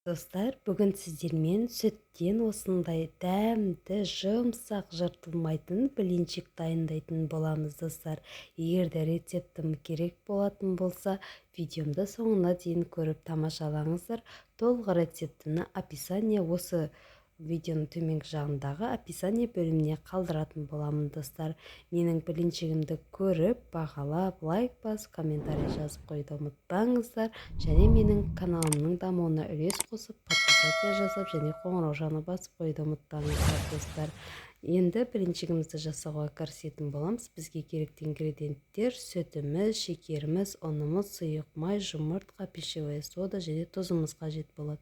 Достар, бүгін сіздермен сүттен осындай дәмді, жұмсақ, жыртылмайтын блинчик дайындайтын боламыз, достар. Егер де рецептім керек болатын болса, видеомды соңына дейін көріп тамашалаңыздар. Толық рецептіні описание осы видеоның төменгі жағындағы описание бөліміне қалдыратын боламын, достар. Менің блинчигімді көріп, бағалап, лайк басып, комментарий жазып қойды ұмытпаңыздар. Және менің каналымның дамуына үлес қосып, подписация жасап, және қоңырау жағына басып қойды ұмытпаңыздар, достар. Енді блинчигімізді жасауға кірісетін боламыз. Бізге керекті ингредиенттер: сүтіміз, шекеріміз, ұнымыз, сұйық май, жұмыртқа, пищевая сода және тұзымыз қажет болады.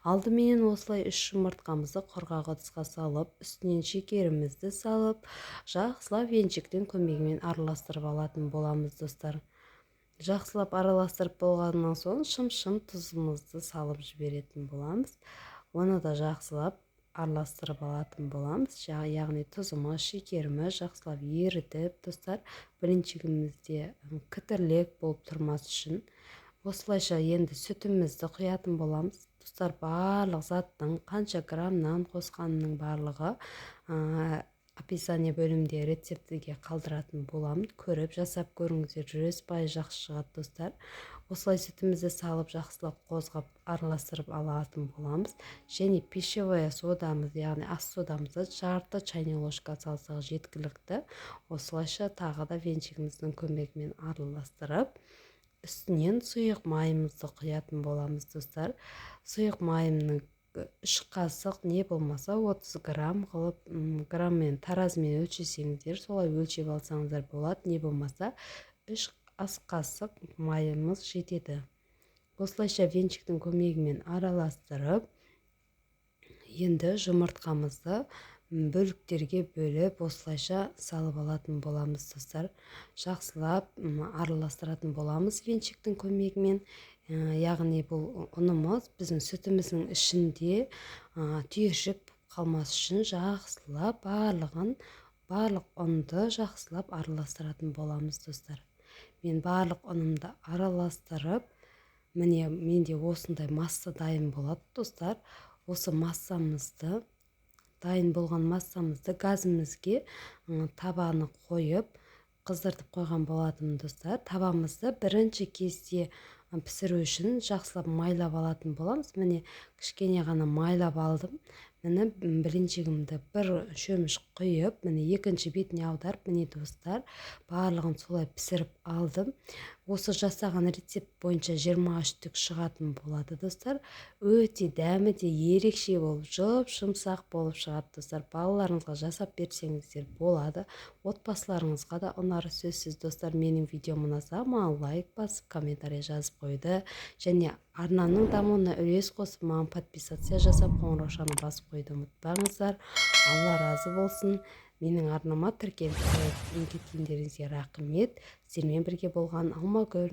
Алдымен осылай 3 жұмыртқамызды құрғақ ыдысқа салып, үстінен шекерімізді салып, жақсылап венчиктің көмегімен араластырып алатын боламыз, достар. Жақсылап араластырып болғаннан соң шым-шым тұзымызды салып жіберетін боламыз. Оны да жақсылап араластырып алатын боламыз. Яғни тұзымыз, шекеріміз жақсылап ерітіп, достар, блинчигімізде кітірлік болып тұрмас үшін. Осылайша енді сүтімізді құятын боламыз. Достар, барлық заттың қанша граммнан қосқанының барлығы описание бөлімде рецептіге қалдыратын боламын. Көріп жасап көріңіздер, 100% жақсы шығады, достар. Осылай сүтімізді салып жақсылап қозғап араластырып алатын боламыз. Және пищевая содамыз, яғни ас содамызды жарты чайник ложка салсақ жеткілікті. Осылайша тағы да венчигіміздің көмегімен араластырып, үстінен сұйық майымызды құятын боламыз, достар. Сұйық майымның 3 қасық, не болмаса 30 грамм қылып, граммен таразымен өлшесеңіздер, солай өлшеп алсаңыздар болады. Не болмаса 3 ас қасық майымыз жетеді. Осылайша венчиктің көмегімен араластырып, енді жұмыртқамызды бөліктерге бөліп, осылайша салып алатын боламыз, достар. Жақсылап араластыратын боламыз венчиктің көмегімен. Яғни бұл ұнымыз біздің сүтіміздің ішінде түйіршік қалмас үшін жақсылап барлық ұнды жақсылап араластыратын боламыз, достар. Мен барлық ұнымды араластырып, міне менде осындай масса дайын болады, достар. Осы массамызды, дайын болған массамызды газымызге табаны қойып, қыздыртып қойған болатым, достар. Табамызды бірінші кезде пісіру үшін жақсылап майлап алатын боламыз. Міне кішкене ғана майлап алдым. Міне блинчигімді бір шөміш құйып, міне екінші бетіне аударып, міне достар, барлығын солай пісіріп алдым. Осы жасаған рецепт бойынша 23-түк шығатын болады, достар. Өте дәмі де ерекше болып, жұмсақ болып шығады, достар. Балаларыңызға жасап берсеңіздер болады. Отбасыларыңызға да ұнар сөзсіз, достар. Менің видеом ұнаса, маған лайк басып, комментарий жазып қойды. Және арнаның дамуына үлес қосып, маған подписация жасап, қоңырау жағына басып қойды ұмытпаңыздар. Алла разы болсын. Менің арнама тіркеліп кеткендеріңізге рахмет. Сіздермен бірге болған Алмагүл.